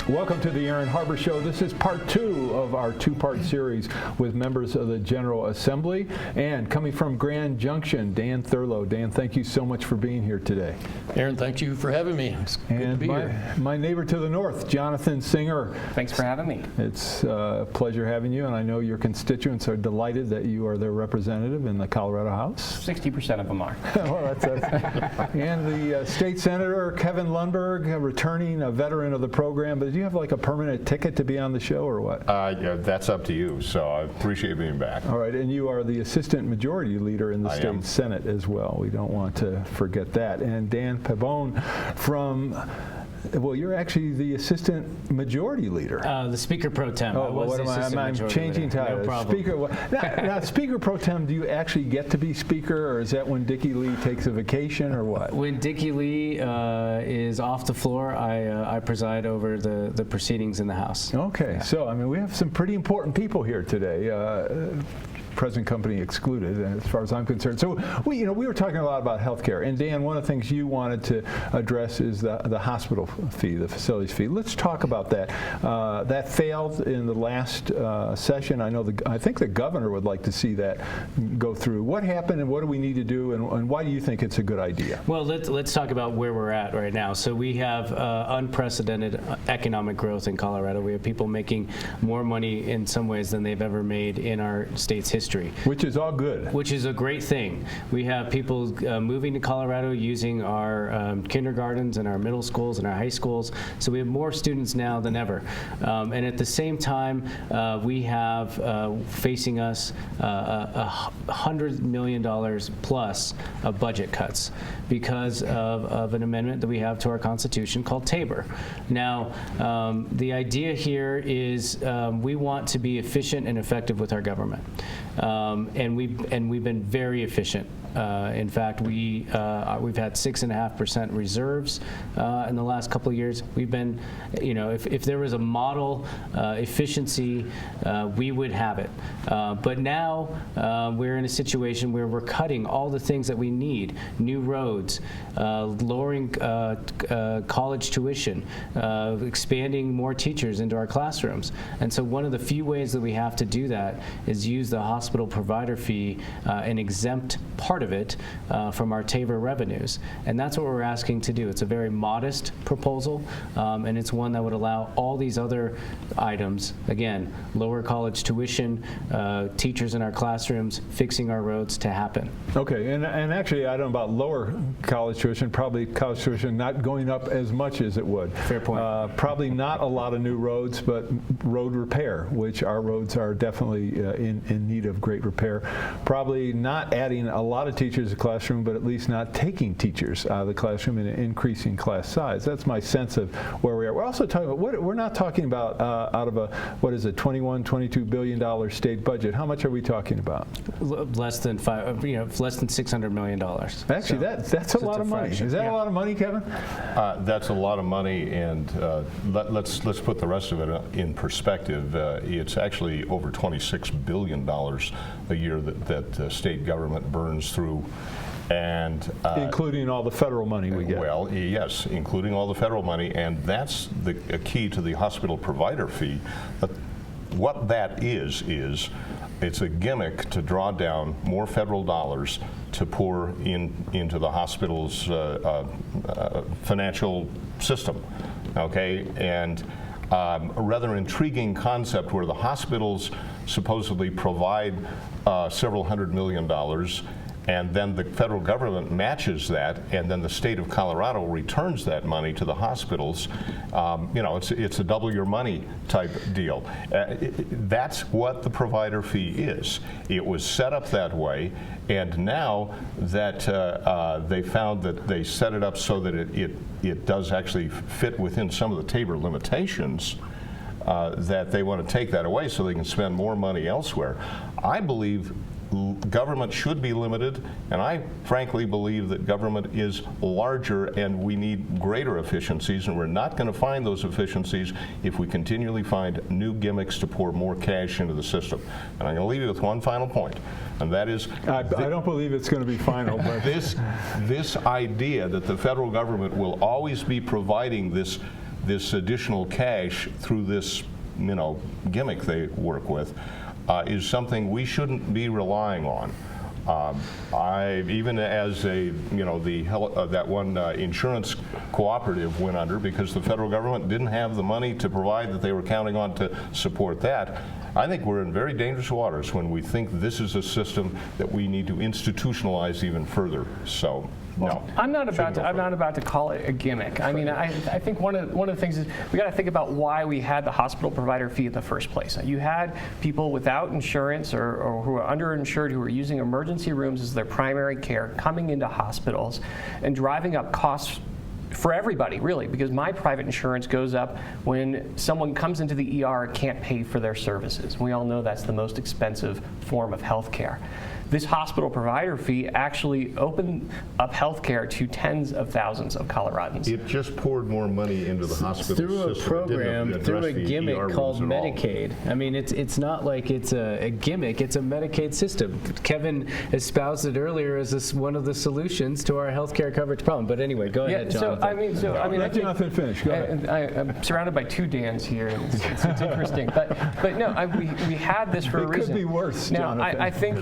Welcome to the Aaron Harber Show. This is part 2 of our 2-part series with members of the General Assembly. And coming from Grand Junction, Dan Thurlow. Dan, thank you so much for being here today. Aaron, thank you for having me. It's good to be here. My neighbor to the north, Jonathan Singer. Thanks for having me. It's a pleasure having you, and I know your constituents are delighted that you are their representative in the Colorado House. 60% of them are. Well, that's and the state senator, Kevin Lundberg, returning, a veteran of the program. But do you have like a permanent ticket to be on the show or what? Yeah, that's up to you, so I appreciate being back. All right, and you are the assistant majority leader in the state Senate as well. We don't want to forget that. And Dan Pabon from... Well, you're actually the assistant majority leader. The Speaker Pro Tem. Oh, well, what am I? I'm changing titles. No problem. Speaker. Now, Speaker Pro Tem, do you actually get to be Speaker, or is that when Dickie Lee takes a vacation, or what? When Dickie Lee is off the floor, I preside over the proceedings in the House. Okay, so I mean, we have some pretty important people here today. Present company excluded, as far as I'm concerned. So we were talking a lot about health care, and Dan, one of the things you wanted to address is the hospital fee, the facilities fee. Let's talk about that. That failed in the last session. I think the governor would like to see that go through. What happened, and what do we need to do, and why do you think it's a good idea? Well, let's talk about where we're at right now. So we have unprecedented economic growth in Colorado. We have people making more money in some ways than they've ever made in our state's history. Which is all good. Which is a great thing. We have people moving to Colorado using our kindergartens and our middle schools and our high schools. So we have more students now than ever. And at the same time, we have facing us $100 million plus of budget cuts because of an amendment that we have to our Constitution called Tabor. Now, the idea here is we want to be efficient and effective with our government. And we've been very efficient. In fact, we've had 6.5% reserves in the last couple of years. We've been, if there was a model efficiency, we would have it. But now we're in a situation where we're cutting all the things that we need: new roads, lowering college tuition, expanding more teachers into our classrooms. And so one of the few ways that we have to do that is use the hospital provider fee and exempt part of it from our Tabor revenues. And that's what we're asking to do. It's a very modest proposal, and it's one that would allow all these other items, again, lower college tuition, teachers in our classrooms, fixing our roads, to happen. Okay, and actually, I don't know about lower college tuition, probably college tuition not going up as much as it would. Fair point. Probably not a lot of new roads, but road repair, which our roads are definitely in need of great repair. Probably not adding a lot of teachers to the classroom, but at least not taking teachers out of the classroom and increasing class size. That's my sense of where we are. We're also talking about, we're not talking about out of a, what is it, $22 billion state budget. How much are we talking about? Less than less than $600 million. Actually, so that's a lot of money. Is that a lot of money, Kevin? That's a lot of money, and let's put the rest of it in perspective. It's actually over $26 billion a year that the state government burns through. And including all the federal money we get. Well, yes, including all the federal money, and that's the key to the hospital provider fee. What that is it's a gimmick to draw down more federal dollars to pour into the hospital's financial system. Okay, and a rather intriguing concept where the hospitals supposedly provide several $100 million, and then the federal government matches that, and then the state of Colorado returns that money to the hospitals. It's a double your money type deal. That's what the provider fee is. It was set up that way, and now that they found that they set it up so that it does actually fit within some of the Tabor limitations, that they want to take that away so they can spend more money elsewhere. I believe government should be limited, and I frankly believe that government is larger and we need greater efficiencies, and we're not going to find those efficiencies if we continually find new gimmicks to pour more cash into the system. And I'm going to leave you with one final point, and that is I don't believe it's going to be final, but this idea that the federal government will always be providing this this additional cash through this, gimmick they work with is something we shouldn't be relying on. Even as that one insurance cooperative went under because the federal government didn't have the money to provide that they were counting on to support that. I think we're in very dangerous waters when we think this is a system that we need to institutionalize even further. So. No. I'm not about to call it a gimmick. I mean, I think one of the things is we got to think about why we had the hospital provider fee in the first place. You had people without insurance or who are underinsured who were using emergency rooms as their primary care coming into hospitals and driving up costs for everybody, really, because my private insurance goes up when someone comes into the ER and can't pay for their services. We all know that's the most expensive form of health care. This hospital provider fee actually opened up health care to tens of thousands of Coloradans. It just poured more money into the hospital through system. a program, through a gimmick called Medicaid. I mean, it's not like it's a gimmick, it's a Medicaid system. Kevin espoused it earlier as one of the solutions to our health care coverage problem. But anyway, go ahead, Jonathan. Let Jonathan finish. Go ahead. I'm surrounded by two Dans here. And it's interesting. But no, we had this for a reason. It could be worse, now, Jonathan. I think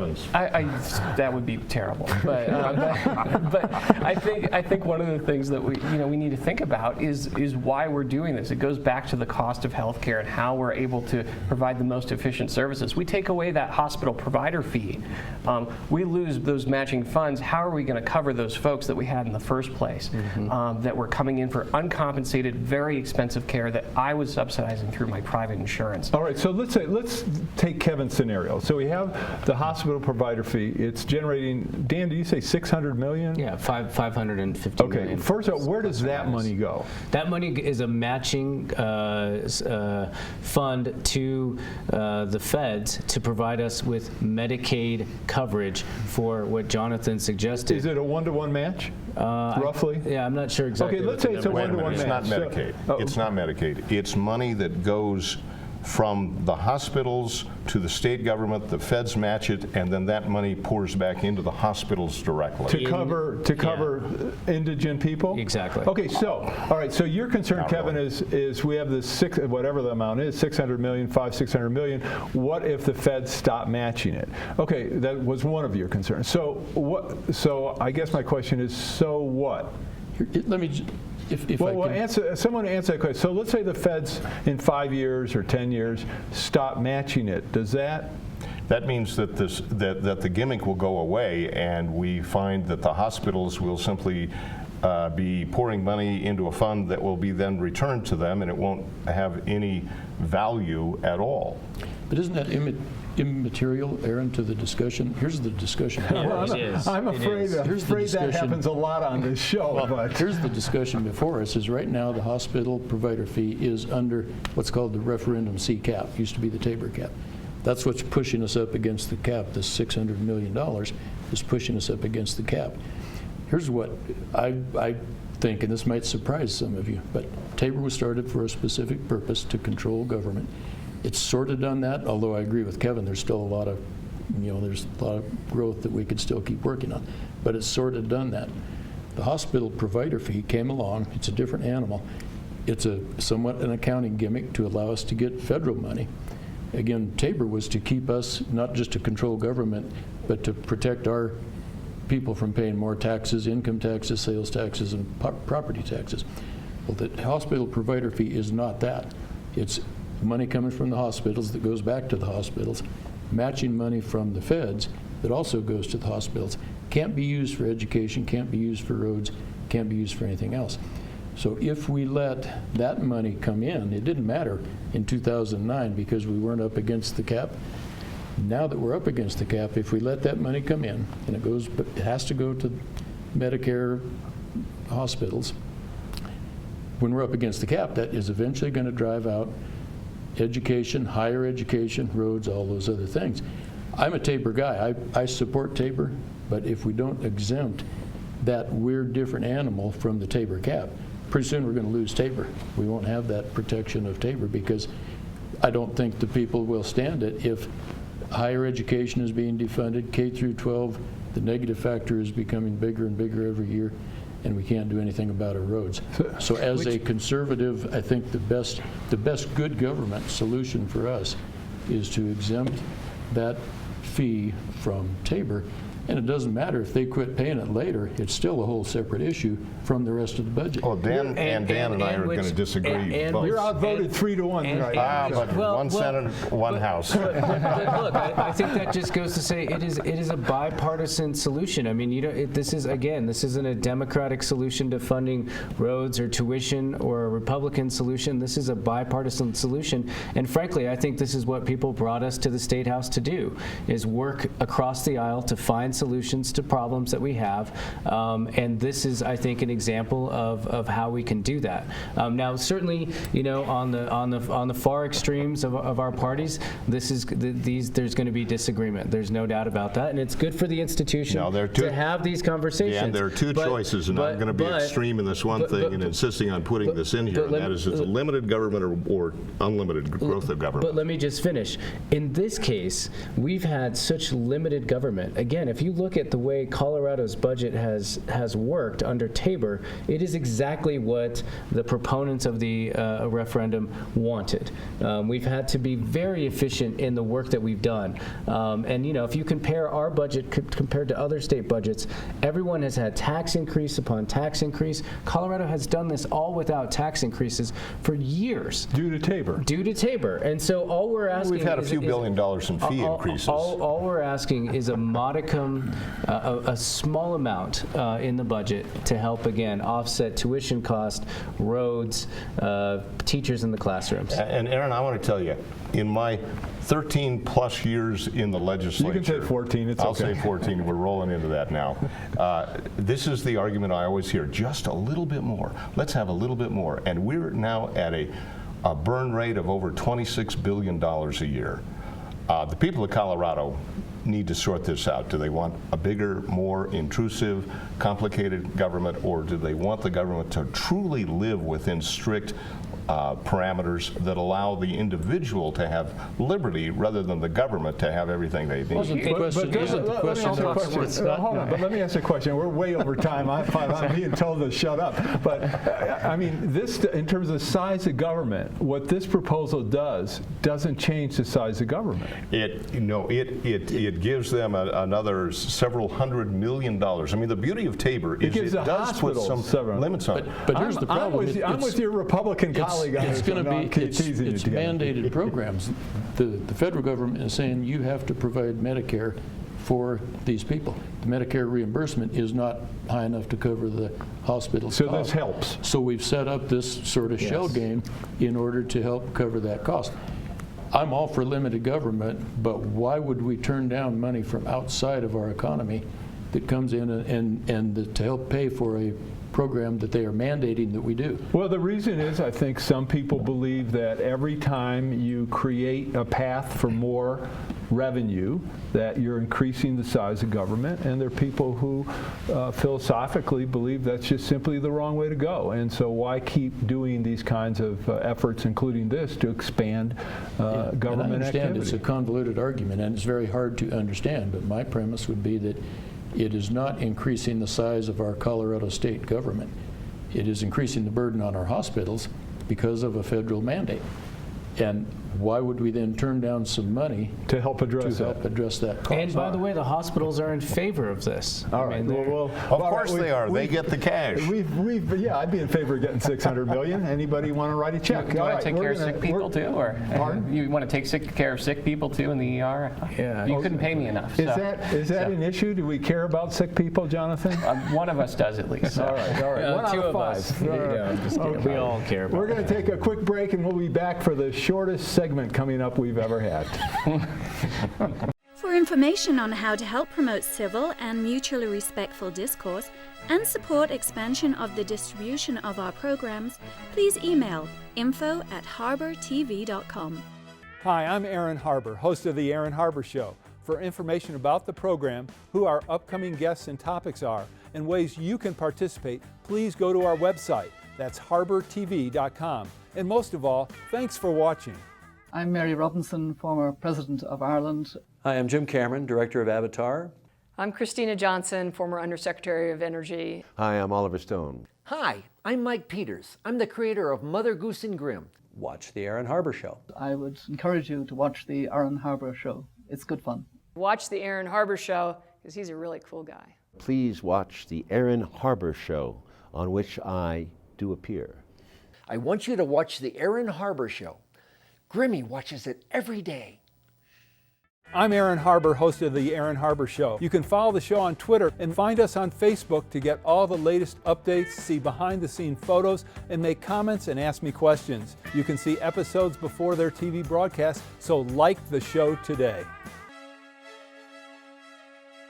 that would be terrible. But I think one of the things that we need to think about is why we're doing this. It goes back to the cost of health care and how we're able to provide the most efficient services. We take away that hospital provider fee. We lose those matching funds. How are we going to cover those folks that we had in the first place that were coming in for uncompensated, very expensive care that I was subsidizing through my private insurance? All right, so let's take Kevin's scenario. So we have the hospital provider fee. It's generating, Dan, did you say 600 million? Yeah, 550 million. Okay, first of all, where does that money go? That money is a matching fund to the feds to provide us with Medicaid coverage for what Jonathan suggested. Is it a one-to-one match, roughly? I'm not sure exactly. Okay, let's say it's a one-to-one match. It's not Medicaid. It's not Medicaid. It's money that goes from the hospitals to the state government, the feds match it, and then that money pours back into the hospitals directly. To cover indigent people? Exactly. Okay, so, all right, so your concern, Kevin, is we have this whatever the amount is, 600 million, 600 million. What if the feds stop matching it? Okay, that was one of your concerns. So I guess my question is, so what? Let me someone answer that question. So let's say the feds in 5 years or 10 years stop matching it. Does that? That means that that the gimmick will go away, and we find that the hospitals will simply be pouring money into a fund that will be then returned to them, and it won't have any value at all. But isn't that immaterial, Aaron, to the discussion? Here's the discussion. I'm afraid that happens a lot on this show. But here's the discussion before us. Is right now the hospital provider fee is under what's called the referendum C cap. Used to be the Tabor cap. That's what's pushing us up against the cap. This $600 million is pushing us up against the cap. Here's what I think, and this might surprise some of you, but Tabor was started for a specific purpose, to control government. It's sort of done that, although I agree with Kevin, there's still a lot of, there's a lot of growth that we could still keep working on, but it's sort of done that. The hospital provider fee came along. It's a different animal. It's somewhat an accounting gimmick to allow us to get federal money. Again, Tabor was to keep us, not just to control government, but to protect our people from paying more taxes, income taxes, sales taxes, and property taxes. Well, the hospital provider fee is not that. It's money coming from the hospitals that goes back to the hospitals, matching money from the feds that also goes to the hospitals. Can't be used for education, can't be used for roads, can't be used for anything else. So if we let that money come in, it didn't matter in 2009 because we weren't up against the cap. Now that we're up against the cap, if we let that money come in, and it has to go to Medicare hospitals, when we're up against the cap, that is eventually going to drive out education, higher education, roads, all those other things. I'm a Tabor guy. I support Tabor, but if we don't exempt that weird different animal from the Tabor cap, pretty soon we're going to lose Tabor. We won't have that protection of Tabor because I don't think the people will stand it if higher education is being defunded, K through 12, the negative factor is becoming bigger and bigger every year. and we can't do anything about our roads. So as a conservative, I think the best good government solution for us is to exempt that fee from Tabor. And it doesn't matter if they quit paying it later, it's still a whole separate issue from the rest of the budget. Oh, Dan and I are going to disagree. We're outvoted 3-1 right now. But one Senate, one House. But look, I think that just goes to say it is a bipartisan solution. I mean, this isn't a Democratic solution to funding roads or tuition or a Republican solution. This is a bipartisan solution. And frankly, I think this is what people brought us to the State House to do, is work across the aisle to find solutions to problems that we have. And this is, I think, an example of how we can do that. Now, certainly, on the far extremes of our parties, there's going to be disagreement. There's no doubt about that, and it's good for the institution to have these conversations. Yeah, and there are two choices, and I'm going to be extreme in this one thing and insisting on putting this in here, and that is it's a limited government or unlimited growth of government. But let me just finish. In this case, we've had such limited government. Again, if you look at the way Colorado's budget has worked under Tabor, it is exactly what the proponents of the referendum wanted. We've had to be very efficient in the work that we've done. And if you compare our budget compared to other state budgets, everyone has had tax increase upon tax increase. Colorado has done this all without tax increases for years. Due to Tabor. And so all we're asking We've had a few $billion in fee increases. All we're asking is a modicum, a small amount in the budget to help, again, offset tuition cost, roads, teachers in the classrooms. And Aaron, I want to tell you, in my 13 plus years in the legislature. You can say 14, it's I'll okay. say 14, we're rolling into that now. This is the argument I always hear, just a little bit more. Let's have a little bit more. And we're now at a burn rate of over $26 billion a year. The people of Colorado need to sort this out. Do they want a bigger, more intrusive, complicated government, or do they want the government to truly live within strict parameters that allow the individual to have liberty rather than the government to have everything they need? Isn't the question Hold on, but let me ask you a question. We're way over time. I'm being told to shut up. But I mean, this, in terms of the size of government, what this proposal doesn't change the size of government. It gives them another several $100 million. I mean, the beauty of Tabor is it does put some limits on it. But here's the problem. I'm with your Republican colleague. It's going to be it's mandated programs. The federal government is saying you have to provide Medicare for these people. The Medicare reimbursement is not high enough to cover the hospital's So cost. this helps. So we've set up this sort of shell game in order to help cover that cost. I'm all for limited government, but why would we turn down money from outside of our economy that comes in and to help pay for a program that they are mandating that we do? Well, the reason is I think some people believe that every time you create a path for more revenue, that you're increasing the size of government, and there are people who philosophically believe that's just simply the wrong way to go. And so why keep doing these kinds of efforts, including this, to expand government and I understand activity? It's a convoluted argument, and it's very hard to understand, but my premise would be that it is not increasing the size of our Colorado state government. It is increasing the burden on our hospitals because of a federal mandate. And why would we then turn down some money to help address that cost? And by the way, the hospitals are in favor of this. All right. Of course they are. They get the cash. I'd be in favor of getting $600 million. Anybody want to write a check? Do you want to take care of sick people too, or you want to take care of sick people too in the ER? Yeah. You couldn't pay me enough. Is that an issue? Do we care about sick people, Jonathan? One of us does at least. All right. One out two of of five. us. We all care about We're going to take a quick break, and we'll be back for the shortest segment coming up we've ever had. For information on how to help promote civil and mutually respectful discourse and support expansion of the distribution of our programs, please email info@harbertv.com. Hi, I'm Aaron Harber, host of The Aaron Harber Show. For information about the program, who our upcoming guests and topics are, and ways you can participate, please go to our website. That's harbertv.com. And most of all, thanks for watching. I'm Mary Robinson, former President of Ireland. Hi, I'm Jim Cameron, Director of Avatar. I'm Christina Johnson, former Undersecretary of Energy. Hi, I'm Oliver Stone. Hi, I'm Mike Peters. I'm the creator of Mother Goose and Grimm. Watch the Aaron Harber Show. I would encourage you to watch the Aaron Harber Show. It's good fun. Watch the Aaron Harber Show because he's a really cool guy. Please watch the Aaron Harber Show, on which I do appear. I want you to watch the Aaron Harber Show. Grimmy watches it every day. I'm Aaron Harber, host of the Aaron Harber Show. You can follow the show on Twitter and find us on Facebook to get all the latest updates, see behind-the-scene photos, and make comments and ask me questions. You can see episodes before their TV broadcast, so like the show today.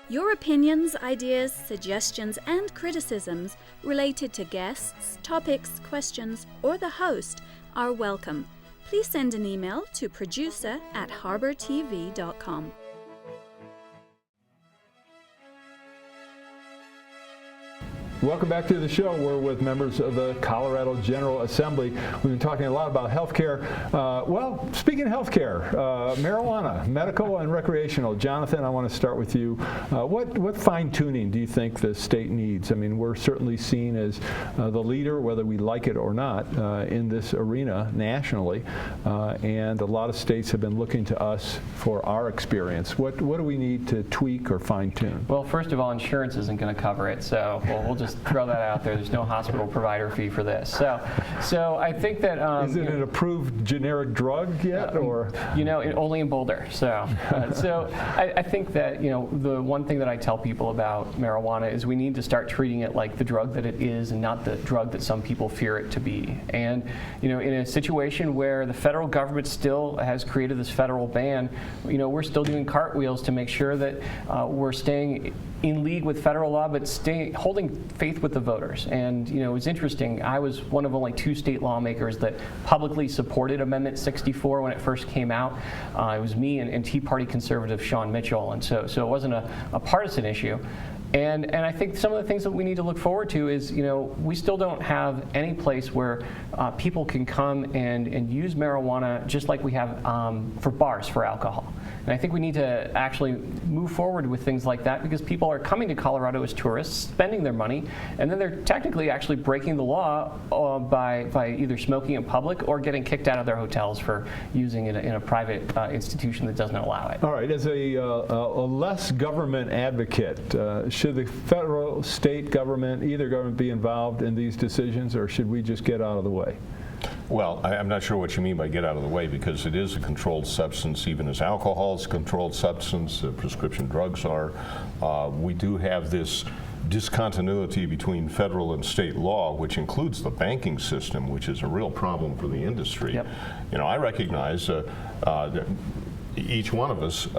Your opinions, ideas, suggestions, and criticisms related to guests, topics, questions, or the host are welcome. Please send an email to producer@harbortv.com. Welcome back to the show. We're with members of the Colorado General Assembly. We've been talking a lot about health care. Well, speaking of health care, marijuana, medical and recreational. Jonathan, I want to start with you. What fine-tuning do you think the state needs? I mean, we're certainly seen as the leader, whether we like it or not, in this arena nationally. And a lot of states have been looking to us for our experience. What do we need to tweak or fine-tune? Well, first of all, insurance isn't going to cover it, so we'll just throw that out there. There's no hospital provider fee for this. So I think that is it an approved generic drug yet, or only in Boulder. So I think that the one thing that I tell people about marijuana is we need to start treating it like the drug that it is, and not the drug that some people fear it to be. And in a situation where the federal government still has created this federal ban, we're still doing cartwheels to make sure that we're staying in league with federal law, but holding faith with the voters. And it was interesting. I was one of only 2 state lawmakers that publicly supported Amendment 64 when it first came out. It was me and Tea Party conservative Sean Mitchell, and so it wasn't a partisan issue. And I think some of the things that we need to look forward to is, we still don't have any place where people can come and use marijuana just like we have for bars for alcohol. And I think we need to actually move forward with things like that, because people are coming to Colorado as tourists, spending their money, and then they're technically actually breaking the law by either smoking in public or getting kicked out of their hotels for using it in a private institution that doesn't allow it. All right, as a less government advocate, should the federal, state government, either government be involved in these decisions, or should we just get out of the way? Well, I'm not sure what you mean by get out of the way, because it is a controlled substance, even as alcohol is a controlled substance, prescription drugs are. We do have this discontinuity between federal and state law, which includes the banking system, which is a real problem for the industry. Yep. I recognize that each one of us,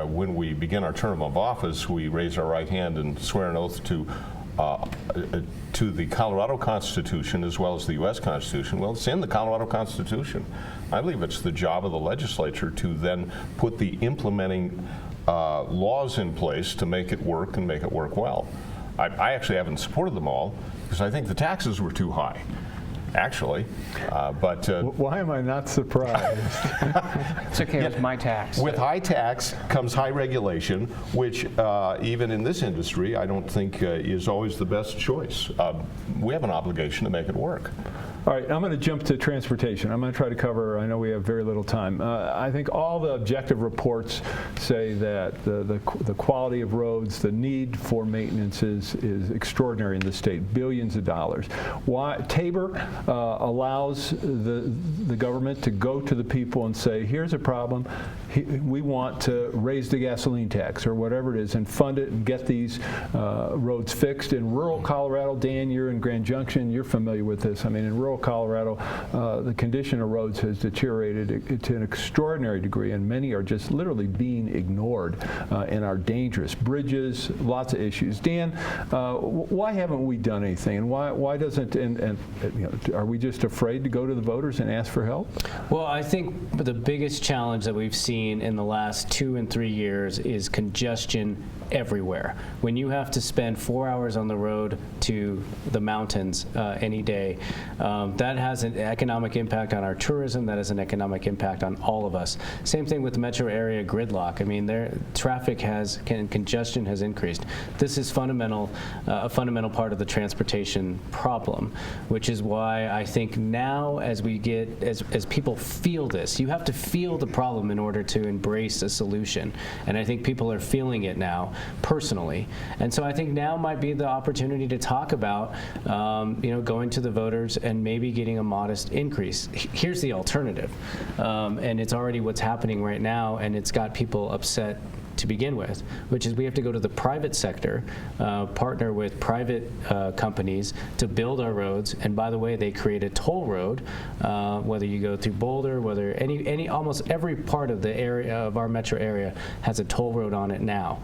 when we begin our term of office, we raise our right hand and swear an oath to the Colorado Constitution as well as the U.S. Constitution. Well, it's in the Colorado Constitution. I believe it's the job of the legislature to then put the implementing laws in place to make it work and make it work well. I actually haven't supported them all because I think the taxes were too high, actually. But why am I not surprised? It's okay, it's my tax. With high tax comes high regulation, which even in this industry, I don't think is always the best choice. We have an obligation to make it work. All right, I'm going to jump to transportation. I'm going to try to cover, I know we have very little time. I think all the objective reports say that the quality of roads, the need for maintenance is extraordinary in the state, billions of dollars. Why Tabor allows the government to go to the people and say, here's a problem, we want to raise the gasoline tax or whatever it is and fund it and get these roads fixed. In rural Colorado, Dan, you're in Grand Junction, you're familiar with this. I mean, in rural Colorado, the condition of roads has deteriorated to an extraordinary degree, and many are just literally being ignored and are dangerous. Bridges, lots of issues. Dan, why haven't we done anything, and why doesn't, are we just afraid to go to the voters and ask for help? Well, I think the biggest challenge that we've seen in the last 2 and 3 years is congestion everywhere. When you have to spend 4 hours on the road to the mountains any day, that has an economic impact on our tourism, that has an economic impact on all of us. Same thing with the metro area gridlock. I mean, traffic congestion has increased. This is a fundamental part of the transportation problem, which is why I think now as people feel this, you have to feel the problem in order to embrace a solution. And I think people are feeling it now personally. And so I think now might be the opportunity to talk about going to the voters and maybe getting a modest increase. Here's the alternative. And it's already what's happening right now, and it's got people upset to begin with, which is we have to go to the private sector, partner with private companies to build our roads. And by the way, they create a toll road, whether you go through Boulder, whether almost every part of the area of our metro area has a toll road on it now.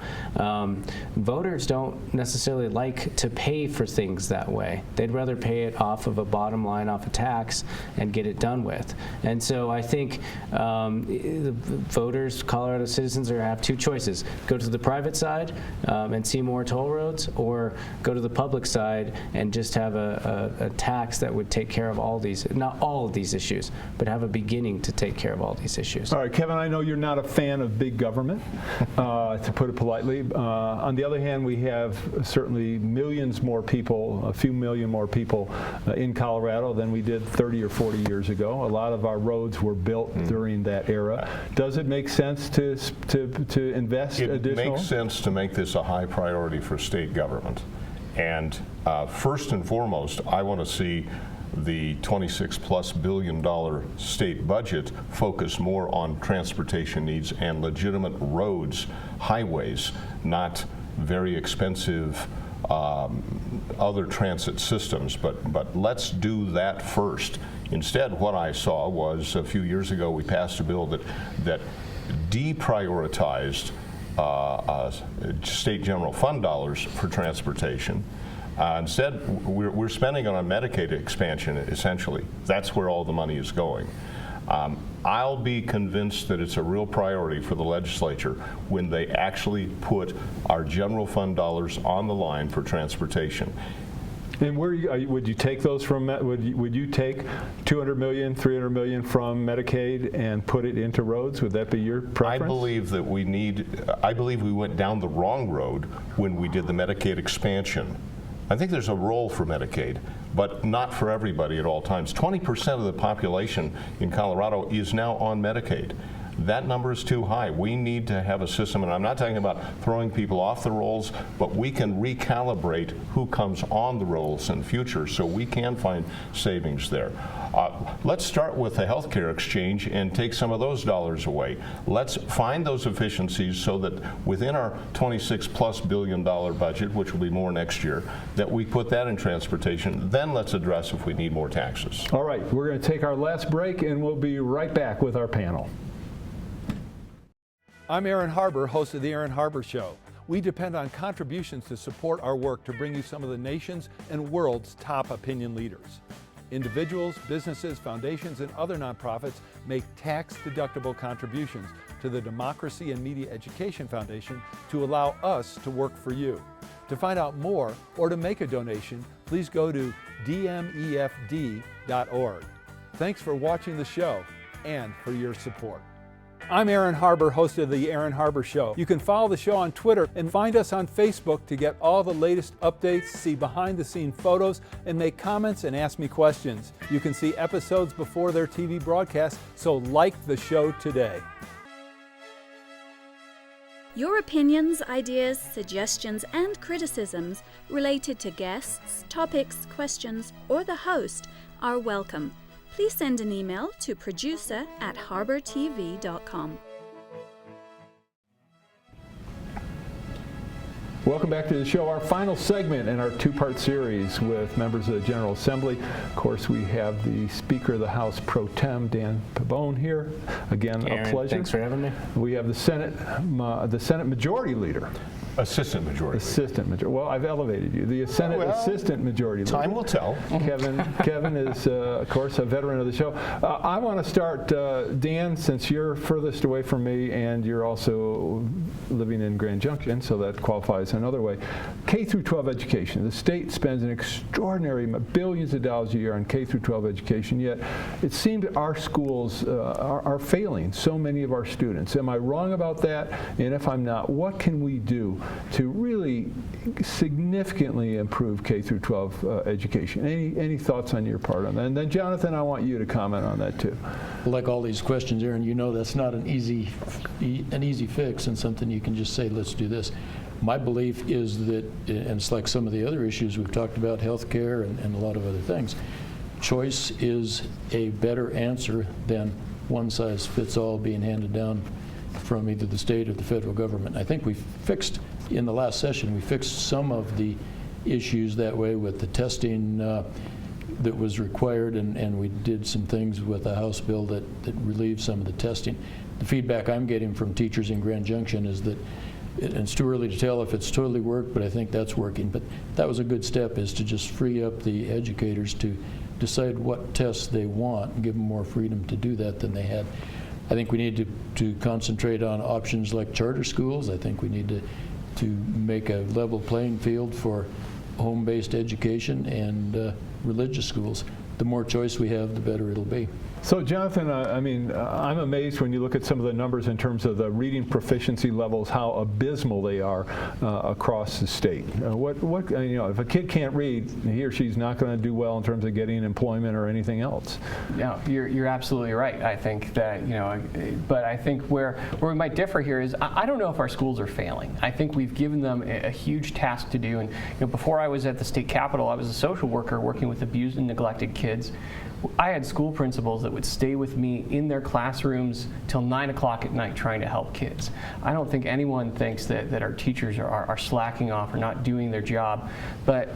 Voters don't necessarily like to pay for things that way. They'd rather pay it off of a bottom line, off a tax, and get it done with. And so I think the voters, Colorado citizens, have two choices. Go to the private side and see more toll roads, or go to the public side and just have a tax that would take care of all these, not all of these issues, but have a beginning to take care of all these issues. All right, Kevin, I know you're not a fan of big government, to put it politely. On the other hand, we have certainly millions more people, a few million more people in Colorado than we did 30 or 40 years ago. A lot of our roads were built during that era. Does it make sense to invest additional? It makes sense to make this a high priority for state government. And first and foremost, I want to see the $26+ billion state budget focus more on transportation needs and legitimate roads, highways, not very expensive other transit systems, but let's do that first. Instead, what I saw was a few years ago we passed a bill that deprioritized state general fund dollars for transportation. Instead, we're spending on a Medicaid expansion, essentially. That's where all the money is going. I'll be convinced that it's a real priority for the legislature when they actually put our general fund dollars on the line for transportation. And would you take those from? Would you take $200 million, $300 million from Medicaid and put it into roads? Would that be your preference? I believe we went down the wrong road when we did the Medicaid expansion. I think there's a role for Medicaid, but not for everybody at all times. 20% of the population in Colorado is now on Medicaid. That number is too high. We need to have a system, and I'm not talking about throwing people off the rolls, but we can recalibrate who comes on the rolls in the future so we can find savings there. Let's start with the healthcare exchange and take some of those dollars away. Let's find those efficiencies so that within our $26+ billion budget, which will be more next year, that we put that in transportation. Then let's address if we need more taxes. All right, we're going to take our last break, and we'll be right back with our panel. I'm Aaron Harber, host of The Aaron Harber Show. We depend on contributions to support our work to bring you some of the nation's and world's top opinion leaders. Individuals, businesses, foundations, and other nonprofits make tax-deductible contributions to the Democracy and Media Education Foundation to allow us to work for you. To find out more or to make a donation, please go to dmefd.org. Thanks for watching the show and for your support. I'm Aaron Harber, host of The Aaron Harber Show. You can follow the show on Twitter and find us on Facebook to get all the latest updates, see behind-the-scenes photos, and make comments and ask me questions. You can see episodes before their TV broadcast, so like the show today. Your opinions, ideas, suggestions, and criticisms related to guests, topics, questions, or the host are welcome. Please send an email to producer@harbortv.com. Welcome back to the show, our final segment in our two-part series with members of the General Assembly. Of course, we have the Speaker of the House Pro Tem, Dan Pabon, here. Again, Aaron, a pleasure. Thanks for having me. We have the Senate Majority Leader, Assistant majority. Assistant majority. Well, I've elevated you. The Senate Well, Assistant Majority Leader. Time will tell. Kevin is, of course, a veteran of the show. I want to start, Dan, since you're furthest away from me and you're also living in Grand Junction, so that qualifies another way. K through 12 education. The state spends an extraordinary billions of dollars a year on K through 12 education, yet it seems that our schools are failing so many of our students. Am I wrong about that? And if I'm not, what can we do to really significantly improve K through 12 education? Any thoughts on your part on that? And then Jonathan, I want you to comment on that too. Like all these questions, Aaron, you know that's not an easy fix and something you can just say, let's do this. My belief is that, and it's like some of the other issues we've talked about, healthcare and a lot of other things, choice is a better answer than one size fits all being handed down from either the state or the federal government. I think we fixed, in the last session, we fixed some of the issues that way with the testing that was required, and we did some things with a House bill that relieved some of the testing. The feedback I'm getting from teachers in Grand Junction is that, and it's too early to tell if it's totally worked, but I think that's working. But that was a good step, is to just free up the educators to decide what tests they want and give them more freedom to do that than they had. I think we need to concentrate on options like charter schools. I think we need to make a level playing field for home-based education and religious schools. The more choice we have, the better it'll be. So Jonathan, I mean, I'm amazed when you look at some of the numbers in terms of the reading proficiency levels, how abysmal they are across the state. If a kid can't read, he or she's not going to do well in terms of getting employment or anything else. No, you're absolutely right. I think that, but I think where we might differ here is I don't know if our schools are failing. I think we've given them a huge task to do. And before I was at the state capitol, I was a social worker working with abused and neglected kids. I had school principals that would stay with me in their classrooms till 9 o'clock at night trying to help kids. I don't think anyone thinks that our teachers are slacking off or not doing their job. But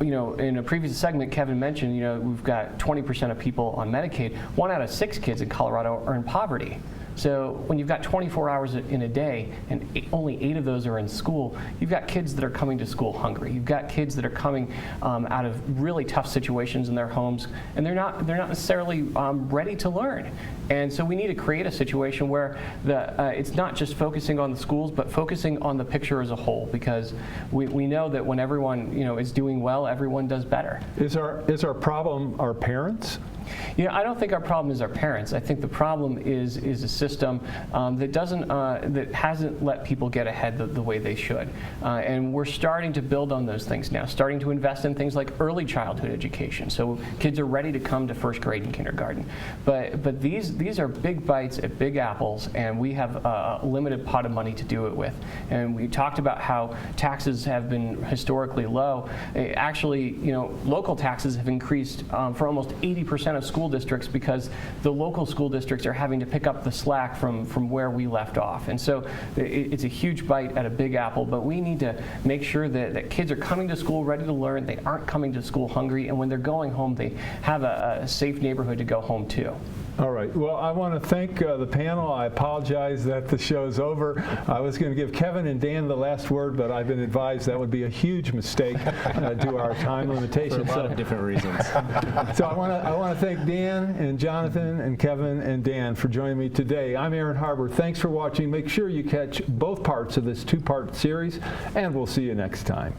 in a previous segment, Kevin mentioned, we've got 20% of people on Medicaid. 1 out of 6 kids in Colorado are in poverty. So when you've got 24 hours in a day and only 8 of those are in school, you've got kids that are coming to school hungry. You've got kids that are coming out of really tough situations in their homes, and they're not necessarily ready to learn. And so we need to create a situation where it's not just focusing on the schools, but focusing on the picture as a whole, because we know that when everyone is doing well, everyone does better. Is our problem our parents? I don't think our problem is our parents. I think the problem is a system that hasn't let people get ahead the way they should. And we're starting to build on those things now, starting to invest in things like early childhood education, so kids are ready to come to first grade and kindergarten. But these are big bites at big apples, and we have a limited pot of money to do it with. And we talked about how taxes have been historically low. Actually, local taxes have increased for almost 80% of school districts, because the local school districts are having to pick up the slack from where we left off. And so it's a huge bite at a big apple, but we need to make sure that kids are coming to school ready to learn, they aren't coming to school hungry, and when they're going home, they have a safe neighborhood to go home to. All right. Well, I want to thank the panel. I apologize that the show's over. I was going to give Kevin and Dan the last word, but I've been advised that would be a huge mistake due to our time limitations. For a lot of different reasons. So I want to thank Dan and Jonathan and Kevin and Dan for joining me today. I'm Aaron Harber. Thanks for watching. Make sure you catch both parts of this 2-part series, and we'll see you next time.